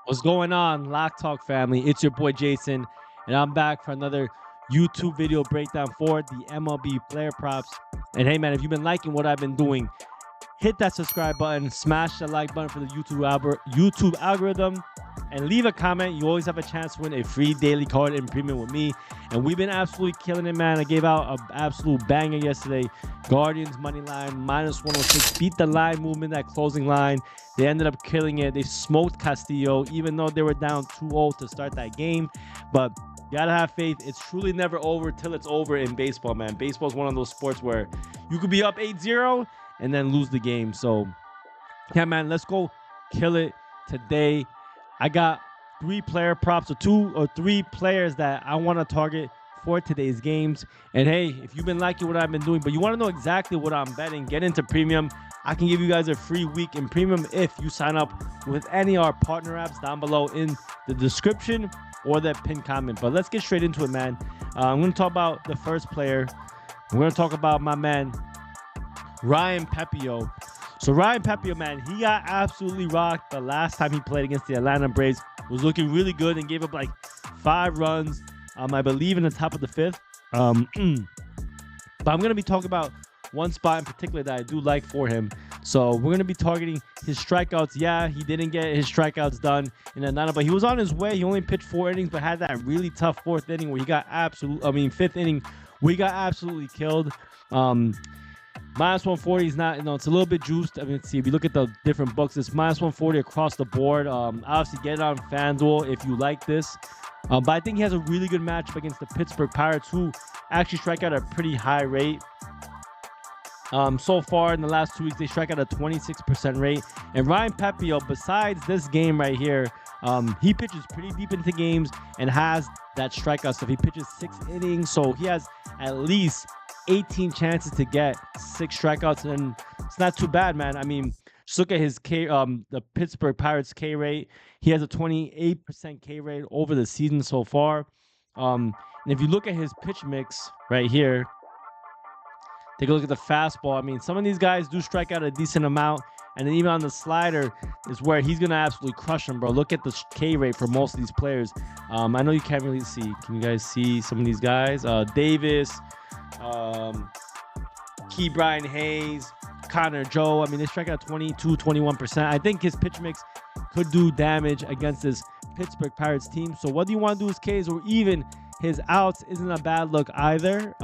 What's going on, Lock Talk family? It's your boy Jason, and I'm back for another YouTube video breakdown for the MLB player props. And hey, man, if you've been liking what I've been doing, hit that subscribe button, smash the like button for the YouTube algorithm, and leave a comment. You always have a chance to win a free daily card in premium with me. And we've been absolutely killing it, man. I gave out an absolute banger yesterday. Guardians money line minus 106. Beat the line movement, that closing line. They ended up killing it. They smoked Castillo, even though they were down 2-0 to start that game. But you gotta have faith. It's truly never over till it's over in baseball, man. Baseball is one of those sports where you could be up 8-0 and then lose the game. So, yeah, man, let's go kill it today. I got 3 player props, or 2 or 3 players that I want to target for today's games. And hey, if you've been liking what I've been doing, but you want to know exactly what I'm betting, get into premium. I can give you guys a free week in premium if you sign up with any of our partner apps down below in the description or the pinned comment. But let's get straight into it, man. I'm going to talk about the first player. We're going to talk about my man, Ryan Pepiot. So Ryan Pepiot, man, he got absolutely rocked the last time he played against the Atlanta Braves. Was looking really good and gave up like 5 runs, I believe, in the top of the 5th. But I'm going to be talking about one spot in particular that I do like for him. So we're going to be targeting his strikeouts. Yeah, he didn't get his strikeouts done in Atlanta, but he was on his way. He only pitched 4 innings, but had that really tough 4th inning where he got 5th inning where he got absolutely killed. Minus 140 is not, it's a little bit juiced. I mean, let's see, if you look at the different books, it's minus 140 across the board. Obviously, get it on FanDuel if you like this. But I think he has a really good matchup against the Pittsburgh Pirates, who actually strike out at a pretty high rate. So far in the last 2 weeks, they strike out a 26% rate. And Ryan Pepiot, besides this game right here, he pitches pretty deep into games and has that strikeout stuff. He pitches 6 innings, so he has at least 18 chances to get 6 strikeouts, and it's not too bad, man. I mean, just look at his the Pittsburgh Pirates K rate. He has a 28% K rate over the season so far. And if you look at his pitch mix right here, take a look at the fastball. I mean, some of these guys do strike out a decent amount, and then even on the slider is where he's gonna absolutely crush them, bro. Look at the K rate for most of these players. I know you can't really see. Can you guys see some of these guys? Davis, Key Brian Hayes, Connor Joe. I mean, they strike out 22, 21%. I think his pitch mix could do damage against this Pittsburgh Pirates team. So whether you want to do his Ks or even his outs isn't a bad look either.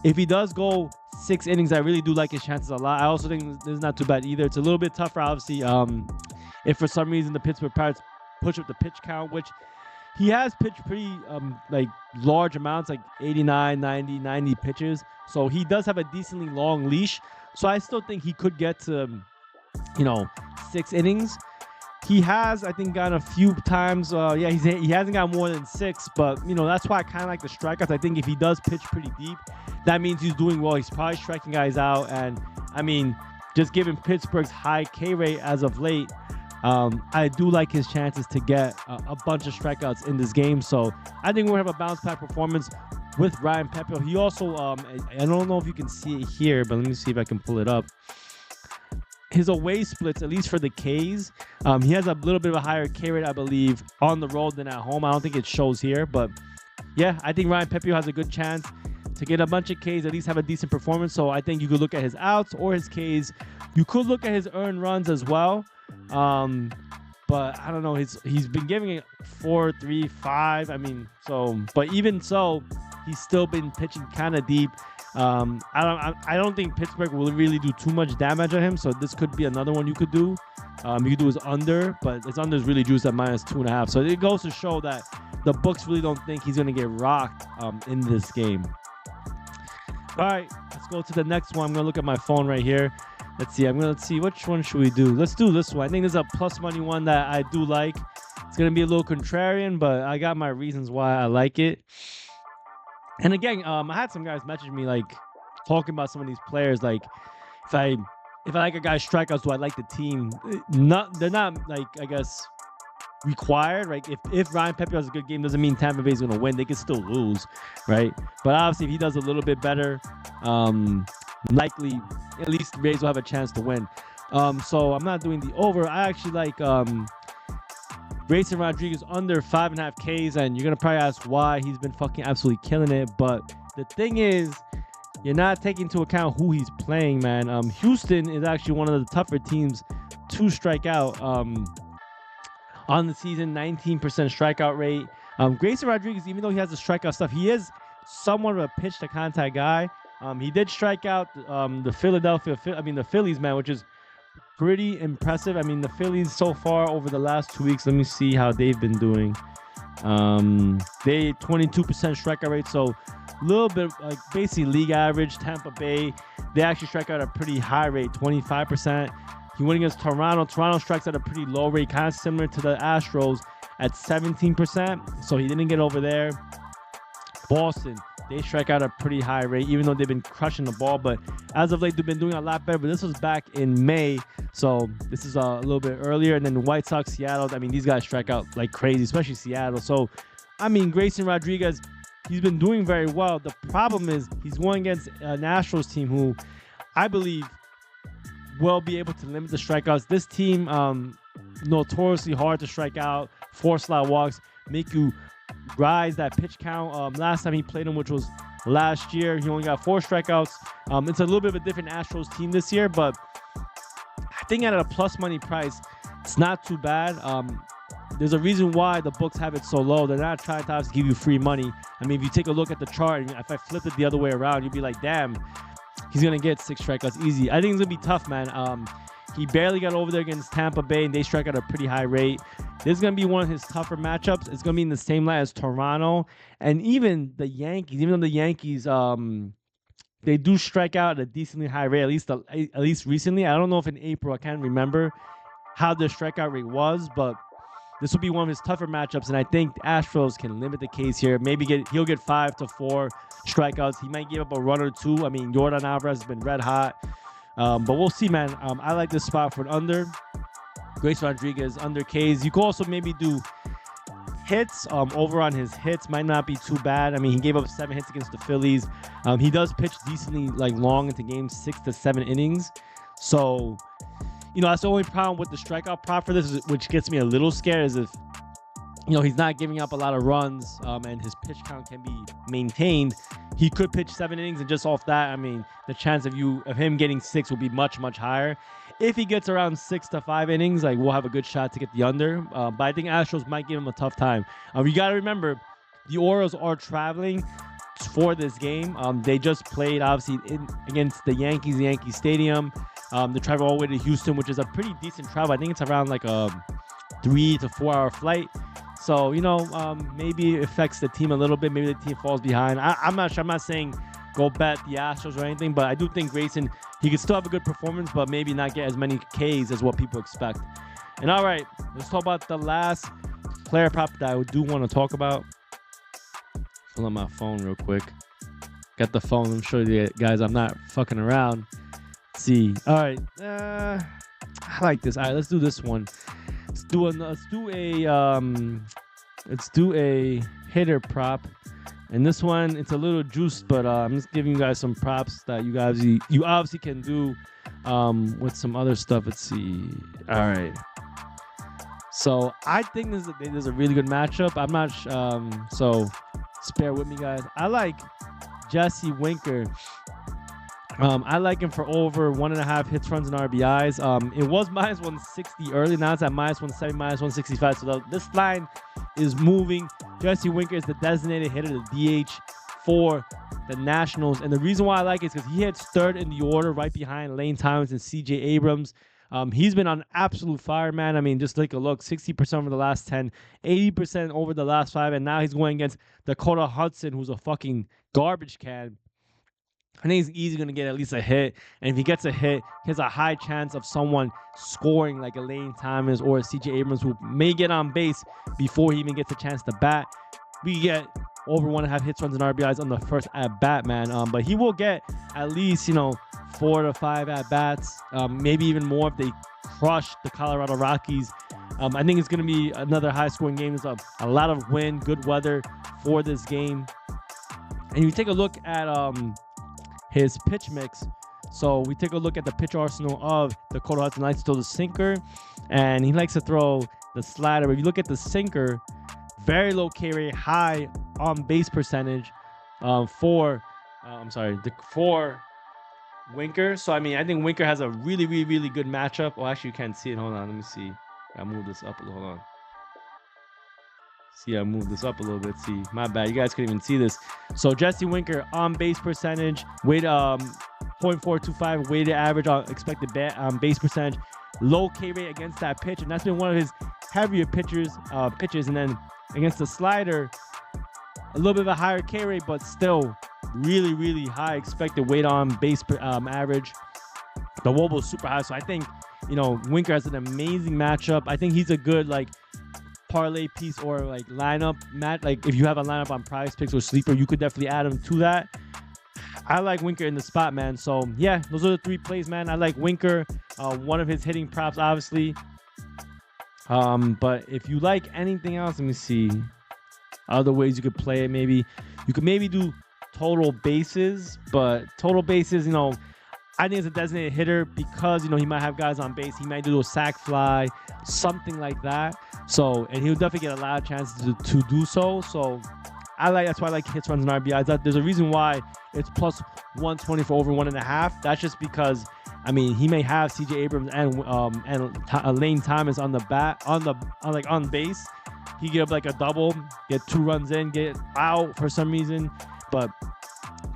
If he does go 6 innings, I really do like his chances a lot. I also think this is not too bad either. It's a little bit tougher, obviously, if for some reason the Pittsburgh Pirates push up the pitch count, which he has pitched pretty like large amounts, like 89, 90 pitches. So he does have a decently long leash. So I still think he could get to, 6 innings. He has, I think, gone a few times. He hasn't got more than 6, but that's why I kind of like the strikeouts. I think if he does pitch pretty deep, that means he's doing well. He's probably striking guys out, and I mean, just given Pittsburgh's high K rate as of late, I do like his chances to get a bunch of strikeouts in this game. So I think we'll have a bounce back performance with Ryan Pepiot. He also, I don't know if you can see it here, but let me see if I can pull it up. His away splits, at least for the Ks, he has a little bit of a higher K rate, I believe, on the road than at home. I don't think it shows here, but yeah, I think Ryan Pepiot has a good chance to get a bunch of Ks, at least have a decent performance. So I think you could look at his outs or his Ks. You could look at his earned runs as well. But I don't know. He's been giving it 4, 3, 5. I mean, but even so, he's still been pitching kind of deep. I don't think Pittsburgh will really do too much damage on him. So this could be another one you could do. You could do his under, but his under is really juiced at minus 2.5. So it goes to show that the books really don't think he's gonna get rocked in this game. All right, let's go to the next one. I'm gonna look at my phone right here. Let's see which one should we do. Let's do this one. I think there's a plus money one that I do like. It's gonna be a little contrarian, but I got my reasons why I like it. And again, I had some guys message me like talking about some of these players. Like if I like a guy's strikeouts, do I like the team? They're not like, I guess, required, right? If Ryan Pepiot has a good game, doesn't mean Tampa Bay is going to win. They could still lose, right? But obviously, if he does a little bit better, likely at least the Rays will have a chance to win. So I'm not doing the over. I actually like Grayson Rodriguez under 5.5 Ks, and you're gonna probably ask why. He's been fucking absolutely killing it. But the thing is, you're not taking into account who he's playing, man. Houston is actually one of the tougher teams to strike out. On the season, 19% strikeout rate. Grayson Rodriguez, even though he has the strikeout stuff, he is somewhat of a pitch to contact guy. He did strike out the Phillies, man, which is pretty impressive. I mean, the Phillies so far over the last 2 weeks, let me see how they've been doing. They 22% strikeout rate, so a little bit like basically league average. Tampa Bay, they actually strike out a pretty high rate, 25%. He went against Toronto. Toronto strikes at a pretty low rate, kind of similar to the Astros at 17%. So he didn't get over there. Boston, they strike out a pretty high rate, even though they've been crushing the ball. But as of late, they've been doing a lot better. But this was back in May, so this is a little bit earlier. And then the White Sox, Seattle, I mean, these guys strike out like crazy, especially Seattle. So, I mean, Grayson Rodriguez, he's been doing very well. The problem is he's going against an Astros team who I believe will be able to limit the strikeouts. This team, notoriously hard to strike out, force a lot of walks, make you rise that pitch count. Last time he played him, which was last year, he only got 4 strikeouts. It's a little bit of a different Astros team this year, but I think at a plus money price, it's not too bad. There's a reason why the books have it so low. They're not trying to give you free money. I mean, if you take a look at the chart, and if I flipped it the other way around, you'd be like, damn, he's going to get 6 strikeouts easy. I think it's going to be tough, man. He barely got over there against Tampa Bay, and they strike at a pretty high rate. This is going to be one of his tougher matchups. It's going to be in the same line as Toronto. And even the Yankees, even though the Yankees, they do strike out at a decently high rate, at least recently. I don't know if in April, I can't remember how their strikeout rate was, but this will be one of his tougher matchups, and I think the Astros can limit the case here. Maybe he'll get 5 to 4 strikeouts. He might give up a run or 2. I mean, Yordan Alvarez has been red hot. But we'll see, man. I like this spot for an under. Grayson Rodriguez, under Ks. You could also maybe do hits. Over on his hits might not be too bad. I mean, he gave up 7 hits against the Phillies. He does pitch decently, like long into games, 6 to 7 innings. So, you know, that's the only problem with the strikeout prop for this, which gets me a little scared, is if, you know, he's not giving up a lot of runs, and his pitch count can be maintained. He could pitch 7 innings, and just off that, I mean, the chance of him getting 6 will be much, much higher. If he gets around 6 to 5 innings, like, we'll have a good shot to get the under. But I think Astros might give him a tough time. You got to remember, the Orioles are traveling for this game. They just played, obviously, against the Yankees, the Yankee Stadium. They travel all the way to Houston, which is a pretty decent travel. I think it's around like a 3 to 4 hour flight. So, you know, maybe it affects the team a little bit. Maybe the team falls behind. I'm not sure. I'm not saying go bet the Astros or anything, but I do think Grayson, he could still have a good performance, but maybe not get as many Ks as what people expect. And all right, let's talk about the last player prop that I do want to talk about. Pull up my phone real quick. Got the phone. I'm sure you guys, I'm not fucking around. Let's see. All right. I like this. All right, let's do this one. Let's do a hitter prop, and this one, it's a little juiced, but I'm just giving you guys some props that you obviously can do with some other stuff. Let's see. All right, so I think this is a really good matchup. I'm not so bear with me, guys. I like Jesse Winker. I like him for over 1.5 hits, runs, and RBIs. It was minus 160 early. Now it's at minus 170, minus 165. So this line is moving. Jesse Winker is the designated hitter, the DH for the Nationals. And the reason why I like it is because he hits 3rd in the order right behind Lane Thomas and CJ Abrams. He's been on absolute fire, man. I mean, just take a look. 60% over the last 10, 80% over the last 5. And now he's going against Dakota Hudson, who's a fucking garbage can. I think he's easily going to get at least a hit. And if he gets a hit, he has a high chance of someone scoring like a Lane Thomas or a CJ Abrams, who may get on base before he even gets a chance to bat. We get over 1.5 hits, runs, and RBIs on the first at-bat, man. But he will get at least, 4 to 5 at-bats, maybe even more if they crush the Colorado Rockies. I think it's going to be another high-scoring game. There's a lot of wind, good weather for this game. And you take a look at his pitch mix. So we take a look at the pitch arsenal of Dakota Hudson. Likes to throw the sinker, and he likes to throw the slider. If you look at the sinker, very low K rate, high on base percentage for Winker. So I mean, I think Winker has a really, really, really good matchup. Oh, actually, you can't see it. Hold on, let me see. I move this up a little. Hold on. See, I moved this up a little bit. See, my bad. You guys couldn't even see this. So Jesse Winker on base percentage, weight 0.425 weighted average on expected base percentage, low K rate against that pitch, and that's been one of his heavier pitches. And then against the slider, a little bit of a higher K rate, but still really, really high expected weight on base average. The wOBA is super high, so I think Winker has an amazing matchup. I think he's a good parlay piece or lineup match. If you have a lineup on Prize Picks or Sleeper, you could definitely add him to that. I like Winker in the spot, man. So yeah, those are the 3 plays, man. I like Winker. One of his hitting props, obviously. But if you like anything else, let me see. Other ways you could play it, maybe you could do total bases, but total bases, I think it's a designated hitter because he might have guys on base. He might do a sac fly, something like that. So, and he'll definitely get a lot of chances to do so. So, that's why I like hits, runs, and RBIs. There's a reason why it's plus 120 for over 1.5. That's just because he may have CJ Abrams and Lane Thomas on the bat on base. He get a double, get 2 runs in, get out for some reason, but.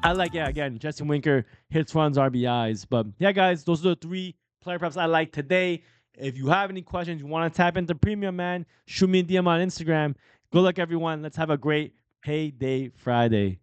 I like, again, Jesse Winker, hits, runs, RBIs. But yeah, guys, those are the 3 player props I like today. If you have any questions, you want to tap into premium, man, shoot me a DM on Instagram. Good luck, everyone. Let's have a great Payday Friday.